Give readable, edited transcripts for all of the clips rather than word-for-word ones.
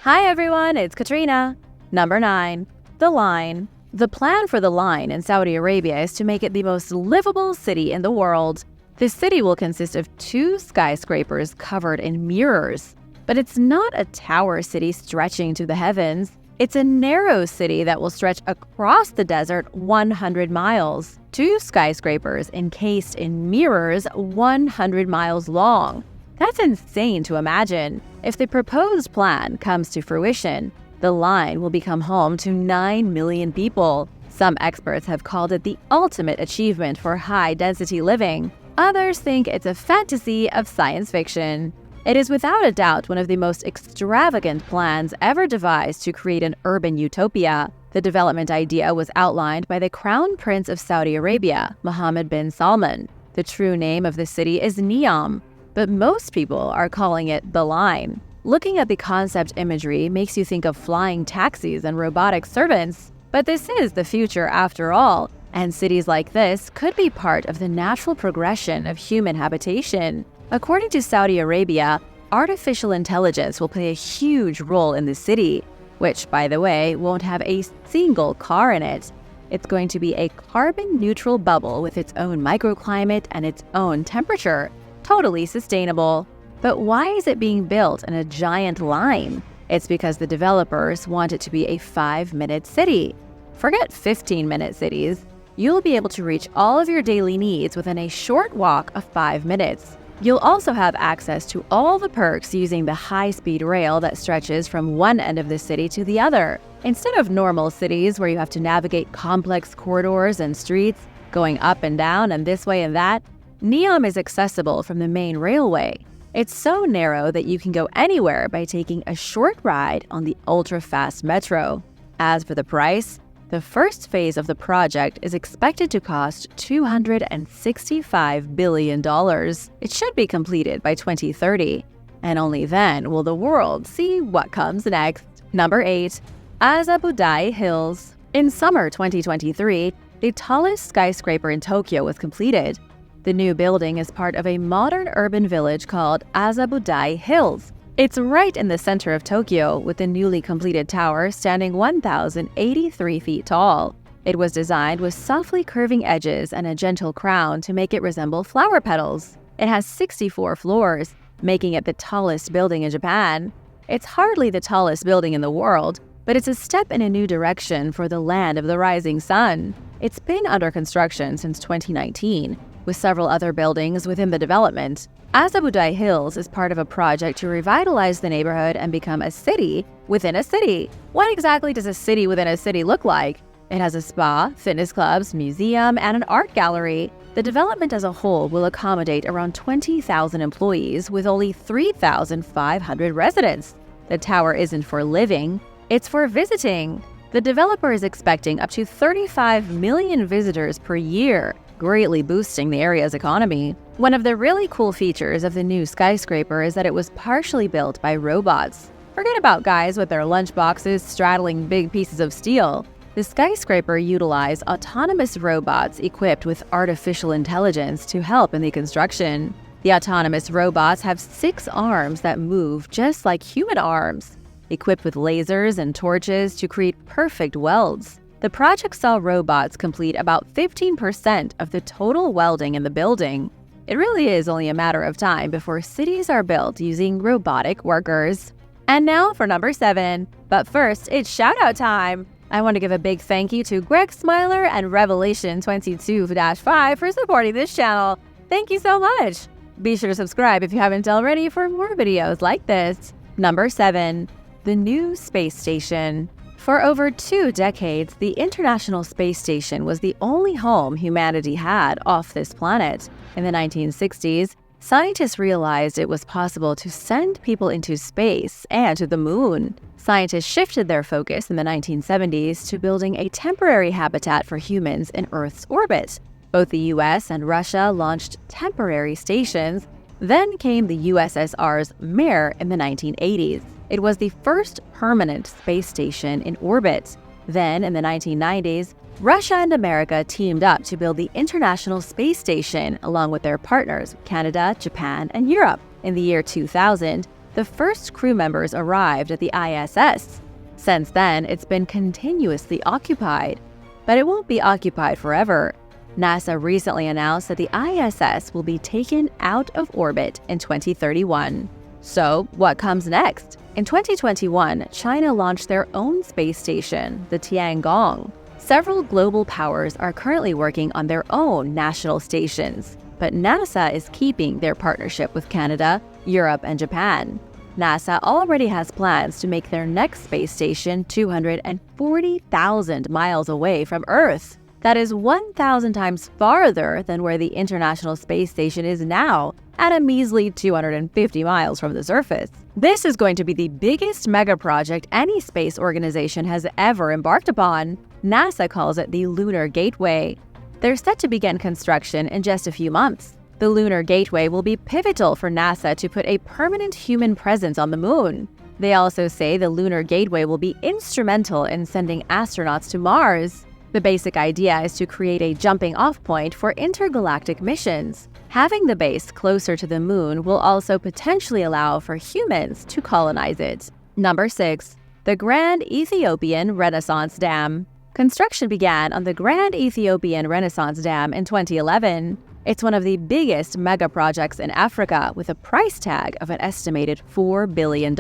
Hi everyone, it's Katrina. Number 9. The Line. The plan for the Line in Saudi Arabia is to make it the most livable city in the world. This city will consist of 2 skyscrapers covered in mirrors. But it's not a tower city stretching to the heavens. It's a narrow city that will stretch across the desert 100 miles. 2 skyscrapers encased in mirrors 100 miles long. That's insane to imagine. If the proposed plan comes to fruition, the Line will become home to 9 million people. Some experts have called it the ultimate achievement for high-density living. Others think it's a fantasy of science fiction. It is without a doubt one of the most extravagant plans ever devised to create an urban utopia. The development idea was outlined by the Crown Prince of Saudi Arabia, Mohammed bin Salman. The true name of the city is Neom, but most people are calling it the Line. Looking at the concept imagery makes you think of flying taxis and robotic servants, but this is the future after all, and cities like this could be part of the natural progression of human habitation. According to Saudi Arabia, artificial intelligence will play a huge role in the city, which, by the way, won't have a single car in it. It's going to be a carbon-neutral bubble with its own microclimate and its own temperature. Totally sustainable. But why is it being built in a giant line? It's because the developers want it to be a 5-minute city. Forget 15-minute cities. You'll be able to reach all of your daily needs within a short walk of 5 minutes. You'll also have access to all the perks using the HighSpeed Rail that stretches from one end of the city to the other. Instead of normal cities where you have to navigate complex corridors and streets, going up and down and this way and that, Neom is accessible from the main railway. It's so narrow that you can go anywhere by taking a short ride on the ultra-fast metro. As for the price, the first phase of the project is expected to cost $265 billion. It should be completed by 2030, and only then will the world see what comes next. Number 8. Aza Budai Hills. In summer 2023, the tallest skyscraper in Tokyo was completed. The new building is part of a modern urban village called Aza Budai Hills. It's right in the center of Tokyo, with the newly completed tower standing 1,083 feet tall. It was designed with softly curving edges and a gentle crown to make it resemble flower petals. It has 64 floors, making it the tallest building in Japan. It's hardly the tallest building in the world, but it's a step in a new direction for the land of the rising sun. It's been under construction since 2019, with several other buildings within the development. Aza Budai Hills is part of a project to revitalize the neighborhood and become a city within a city. What exactly does a city within a city look like? It has a spa, fitness clubs, museum, and an art gallery. The development as a whole will accommodate around 20,000 employees with only 3,500 residents. The tower isn't for living, it's for visiting. The developer is expecting up to 35 million visitors per year, greatly boosting the area's economy. One of the really cool features of the new skyscraper is that it was partially built by robots. Forget about guys with their lunchboxes straddling big pieces of steel. The skyscraper utilized autonomous robots equipped with artificial intelligence to help in the construction. The autonomous robots have 6 arms that move just like human arms, equipped with lasers and torches to create perfect welds. The project saw robots complete about 15% of the total welding in the building. It really is only a matter of time before cities are built using robotic workers. And now for number 7. But first, it's shout-out time! I want to give a big thank you to Greg Smiler and Revelation 22-5 for supporting this channel. Thank you so much! Be sure to subscribe if you haven't already for more videos like this. Number 7. The new space station. For over 2 decades, the International Space Station was the only home humanity had off this planet. In the 1960s, scientists realized it was possible to send people into space and to the moon. Scientists shifted their focus in the 1970s to building a temporary habitat for humans in Earth's orbit. Both the US and Russia launched temporary stations. Then came the USSR's Mir in the 1980s. It was the first permanent space station in orbit. Then, in the 1990s, Russia and America teamed up to build the International Space Station along with their partners, Canada, Japan, and Europe. In the year 2000, the first crew members arrived at the ISS. Since then, it's been continuously occupied. But it won't be occupied forever. NASA recently announced that the ISS will be taken out of orbit in 2031. So, what comes next? In 2021, China launched their own space station, the Tiangong. Several global powers are currently working on their own national stations, but NASA is keeping their partnership with Canada, Europe, and Japan. NASA already has plans to make their next space station 240,000 miles away from Earth. That is 1,000 times farther than where the International Space Station is now, at a measly 250 miles from the surface. This is going to be the biggest mega project any space organization has ever embarked upon. NASA calls it the Lunar Gateway. They're set to begin construction in just a few months. The Lunar Gateway will be pivotal for NASA to put a permanent human presence on the moon. They also say the Lunar Gateway will be instrumental in sending astronauts to Mars. The basic idea is to create a jumping-off point for intergalactic missions. Having the base closer to the moon will also potentially allow for humans to colonize it. Number 6. The Grand Ethiopian Renaissance Dam. Construction began on the Grand Ethiopian Renaissance Dam in 2011. It's one of the biggest mega projects in Africa with a price tag of an estimated $4 billion.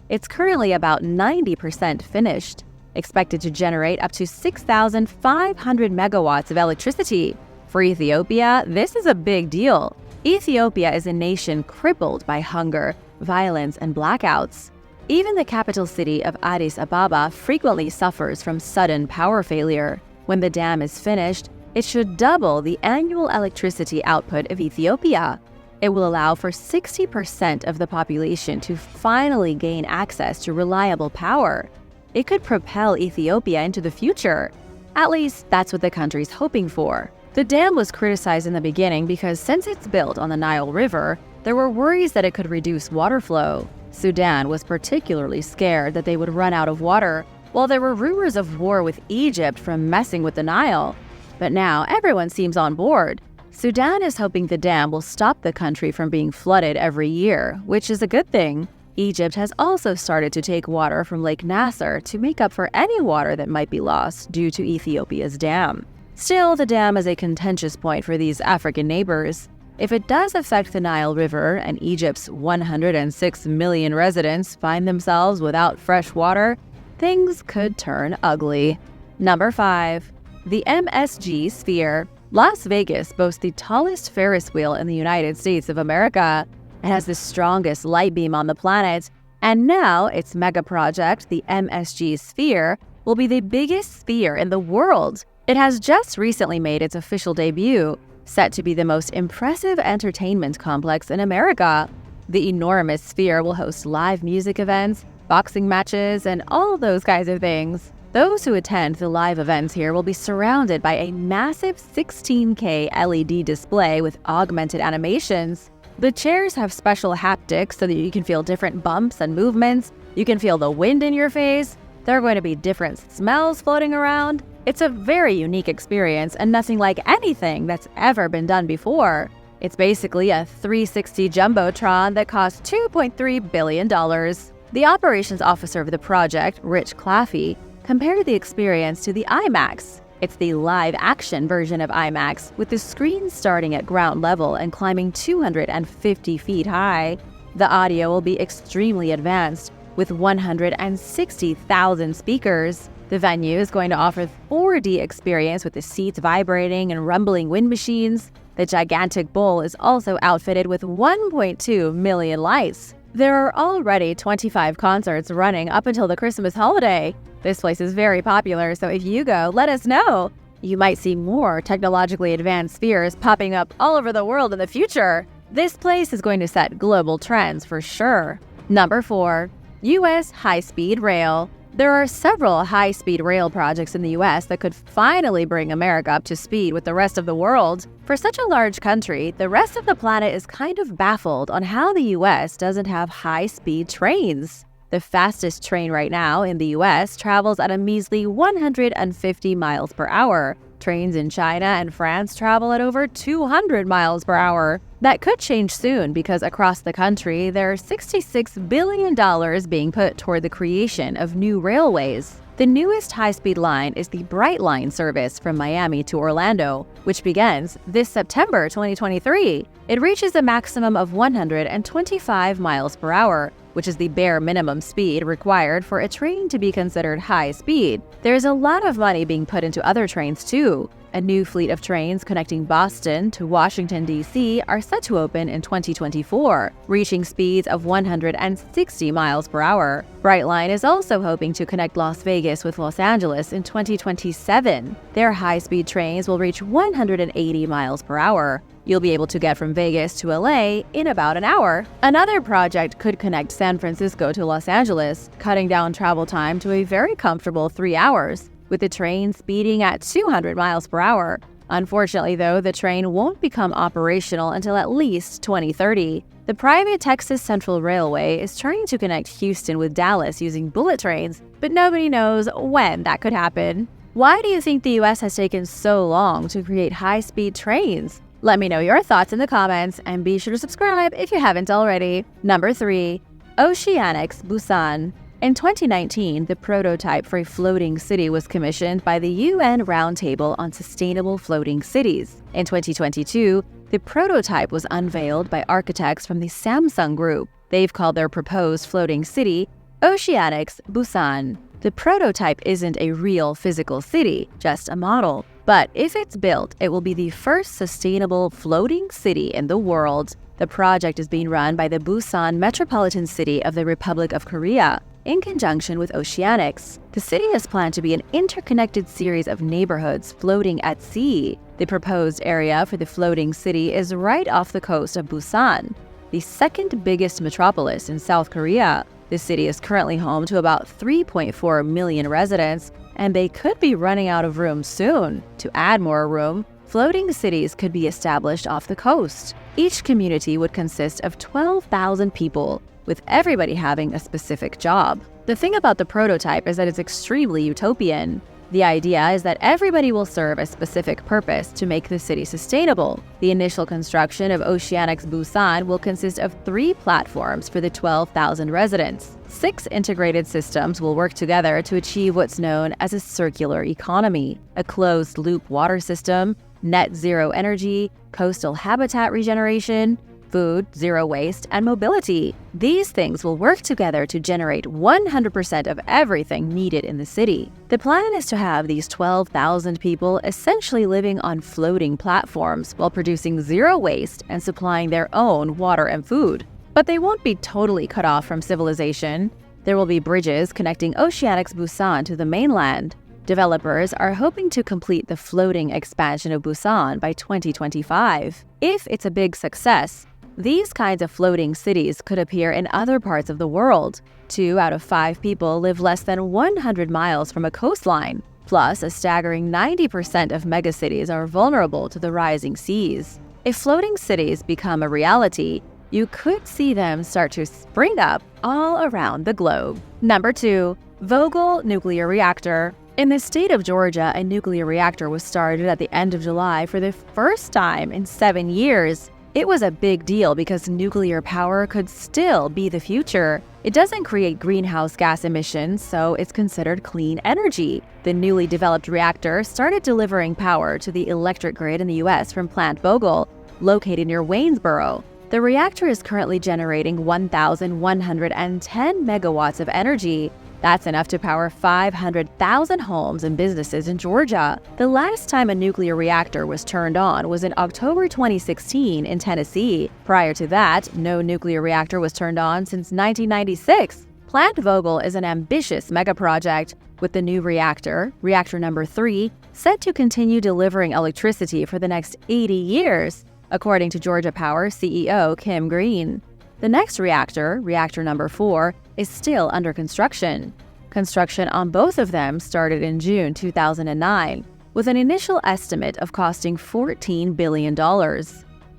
It's currently about 90% finished, expected to generate up to 6,500 megawatts of electricity. For Ethiopia, this is a big deal. Ethiopia is a nation crippled by hunger, violence, and blackouts. Even the capital city of Addis Ababa frequently suffers from sudden power failure. When the dam is finished, it should double the annual electricity output of Ethiopia. It will allow for 60% of the population to finally gain access to reliable power. It could propel Ethiopia into the future. At least, that's what the country's hoping for. The dam was criticized in the beginning because since it's built on the Nile River, there were worries that it could reduce water flow. Sudan was particularly scared that they would run out of water, while there were rumors of war with Egypt from messing with the Nile. But now everyone seems on board. Sudan is hoping the dam will stop the country from being flooded every year, which is a good thing. Egypt has also started to take water from Lake Nasser to make up for any water that might be lost due to Ethiopia's dam. Still, the dam is a contentious point for these African neighbors. If it does affect the Nile River and Egypt's 106 million residents find themselves without fresh water, things could turn ugly. Number 5. The MSG Sphere. Las Vegas boasts the tallest Ferris wheel in the United States of America. It has the strongest light beam on the planet, and now its mega project, the MSG Sphere, will be the biggest sphere in the world. It has just recently made its official debut, set to be the most impressive entertainment complex in America. The enormous sphere will host live music events, boxing matches, and all those kinds of things. Those who attend the live events here will be surrounded by a massive 16K LED display with augmented animations. The chairs have special haptics so that you can feel different bumps and movements. You can feel the wind in your face. There are going to be different smells floating around. It's a very unique experience and nothing like anything that's ever been done before. It's basically a 360 Jumbotron that cost $2.3 billion. The operations officer of the project, Rich Claffey, compared the experience to the IMAX. It's the live-action version of IMAX, with the screen starting at ground level and climbing 250 feet high. The audio will be extremely advanced, with 160,000 speakers. The venue is going to offer 4D experience with the seats vibrating and rumbling wind machines. The gigantic bowl is also outfitted with 1.2 million lights. There are already 25 concerts running up until the Christmas holiday. This place is very popular, so if you go, let us know. You might see more technologically advanced spheres popping up all over the world in the future. This place is going to set global trends for sure. Number 4. U.S. HighSpeed Rail. There are several high-speed rail projects in the U.S. that could finally bring America up to speed with the rest of the world. For such a large country, the rest of the planet is kind of baffled on how the U.S. doesn't have high-speed trains. The fastest train right now in the U.S. travels at a measly 150 miles per hour. Trains in China and France travel at over 200 miles per hour. That could change soon because across the country, there's $66 billion being put toward the creation of new railways. The newest high-speed line is the Bright Line service from Miami to Orlando, which begins this September 2023. It reaches a maximum of 125 miles per hour, which is the bare minimum speed required for a train to be considered high speed. There's a lot of money being put into other trains too. A new fleet of trains connecting Boston to Washington, D.C. are set to open in 2024, reaching speeds of 160 miles per hour. Brightline is also hoping to connect Las Vegas with Los Angeles in 2027. Their high-speed trains will reach 180 miles per hour. You'll be able to get from Vegas to LA in about an hour. Another project could connect San Francisco to Los Angeles, cutting down travel time to a very comfortable 3 hours, with the train speeding at 200 miles per hour. Unfortunately, though, the train won't become operational until at least 2030. The private Texas Central Railway is trying to connect Houston with Dallas using bullet trains, but nobody knows when that could happen. Why do you think the US has taken so long to create high-speed trains? Let me know your thoughts in the comments, and be sure to subscribe if you haven't already. Number 3. Oceanics Busan. In 2019, the prototype for a floating city was commissioned by the UN Roundtable on Sustainable Floating Cities. In 2022, the prototype was unveiled by architects from the Samsung Group. They've called their proposed floating city Oceanics Busan. The prototype isn't a real physical city, just a model. But if it's built, it will be the first sustainable floating city in the world. The project is being run by the Busan Metropolitan City of the Republic of Korea, in conjunction with Oceanics. The city is planned to be an interconnected series of neighborhoods floating at sea. The proposed area for the floating city is right off the coast of Busan, the second biggest metropolis in South Korea. The city is currently home to about 3.4 million residents, and they could be running out of room soon. To add more room, floating cities could be established off the coast. Each community would consist of 12,000 people, with everybody having a specific job. The thing about the prototype is that it's extremely utopian. The idea is that everybody will serve a specific purpose to make the city sustainable. The initial construction of Oceanics Busan will consist of 3 platforms for the 12,000 residents. 6 integrated systems will work together to achieve what's known as a circular economy: a closed-loop water system, net zero energy, coastal habitat regeneration, food, zero waste, and mobility. These things will work together to generate 100% of everything needed in the city. The plan is to have these 12,000 people essentially living on floating platforms while producing zero waste and supplying their own water and food. But they won't be totally cut off from civilization. There will be bridges connecting Oceanics Busan to the mainland. Developers are hoping to complete the floating expansion of Busan by 2025. If it's a big success, these kinds of floating cities could appear in other parts of the world. 2 out of 5 people live less than 100 miles from a coastline. Plus, a staggering 90% of megacities are vulnerable to the rising seas. If floating cities become a reality, you could see them start to spring up all around the globe. Number 2. Vogle Nuclear Reactor. In the state of Georgia, a nuclear reactor was started at the end of July for the first time in 7 years. It was a big deal because nuclear power could still be the future. It doesn't create greenhouse gas emissions, so it's considered clean energy. The newly developed reactor started delivering power to the electric grid in the U.S. from Plant Vogle, located near Waynesboro. The reactor is currently generating 1,110 megawatts of energy. That's enough to power 500,000 homes and businesses in Georgia. The last time a nuclear reactor was turned on was in October 2016 in Tennessee. Prior to that, no nuclear reactor was turned on since 1996. Plant Vogle is an ambitious megaproject, with the new reactor, reactor number 3, set to continue delivering electricity for the next 80 years, according to Georgia Power CEO Kim Green. The next reactor, reactor number 4, is still under construction. Construction on both of them started in June 2009, with an initial estimate of costing $14 billion.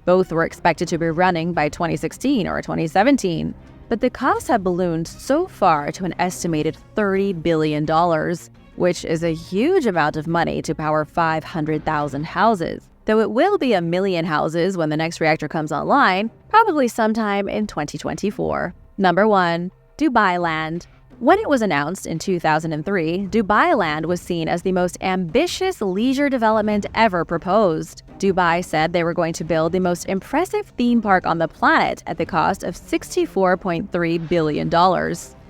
Both were expected to be running by 2016 or 2017, but the costs have ballooned so far to an estimated $30 billion, which is a huge amount of money to power 500,000 houses, though it will be 1 million houses when the next reactor comes online, probably sometime in 2024. Number 1. Dubailand. When it was announced in 2003, Dubailand was seen as the most ambitious leisure development ever proposed. Dubai said they were going to build the most impressive theme park on the planet at the cost of $64.3 billion.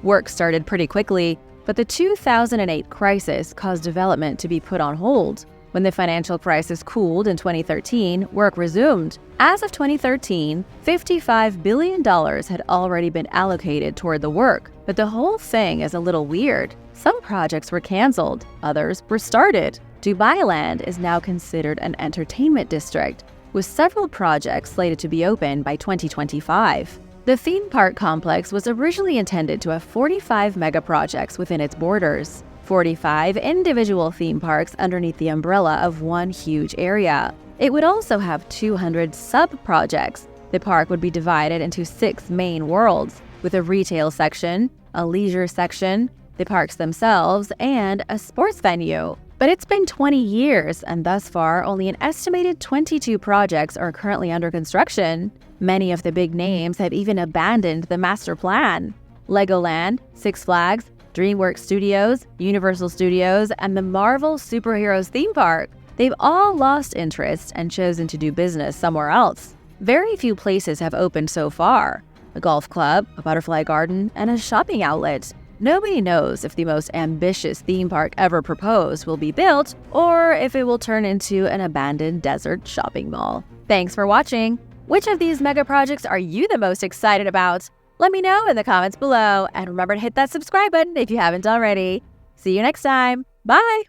Work started pretty quickly, but the 2008 crisis caused development to be put on hold. When the financial crisis cooled in 2013, work resumed. As of 2013, $55 billion had already been allocated toward the work, but the whole thing is a little weird. Some projects were canceled, others were started. Dubailand is now considered an entertainment district, with several projects slated to be open by 2025. The theme park complex was originally intended to have 45 mega projects within its borders, 45 individual theme parks underneath the umbrella of one huge area. It would also have 200 sub-projects. The park would be divided into 6 main worlds, with a retail section, a leisure section, the parks themselves, and a sports venue. But it's been 20 years, and thus far, only an estimated 22 projects are currently under construction. Many of the big names have even abandoned the master plan. Legoland, Six Flags, DreamWorks Studios, Universal Studios, and the Marvel Superheroes theme park. They've all lost interest and chosen to do business somewhere else. Very few places have opened so far: a golf club, a butterfly garden, and a shopping outlet. Nobody knows if the most ambitious theme park ever proposed will be built, or if it will turn into an abandoned desert shopping mall. Thanks for watching! Which of these mega projects are you the most excited about? Let me know in the comments below, and remember to hit that subscribe button if you haven't already. See you next time. Bye!